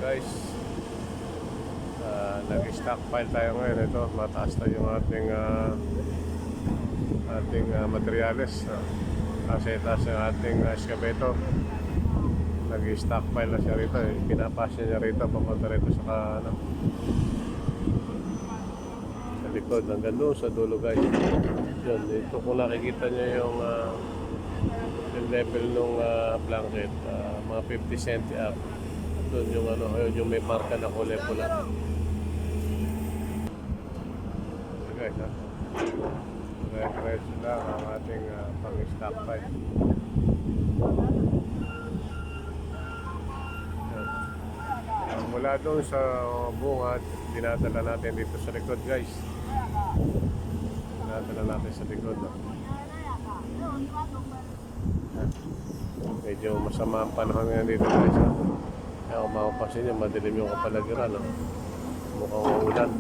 guys, nag-stockpile tayo ngayon. Ito, mataas na yung ating materyales. Kasi taas yung ating excavator. Nag-stockpile na siya rito. Pinapasya niya rito, papunta rito sa sa likod. Hanggang doon sa dulo guys. Yun, dito kung nakikita niyo yung level ng blanket, mga 50 cm up. Doon yung yung may marka na kulay pula. So guys, diretso lang ang ating pang-stockpile. Mula doon sa bungad, dinadala natin dito sa likod guys. Dinadala natin sa likod. Medyo masama ang panahon ngayon dito guys. Kaya kung mapapansin nyo, madilim yung kapalagiran. Mukhang uulan.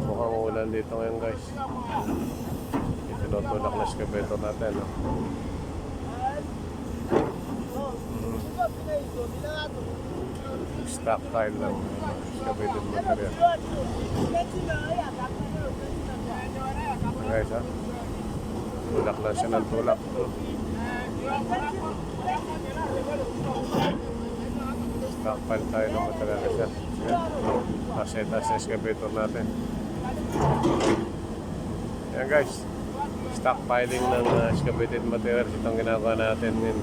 Mukhang uulan dito ngayon guys. Itinutulak na excavator natin. Stockpile ng excavated material. Guys ha, tulak lang siya ng tulak. Stockpile tayo ng material siya. Kaseta sa excavator natin. Ayan guys, stockpiling ng excavated materials. Itong ginagawa natin ngayon.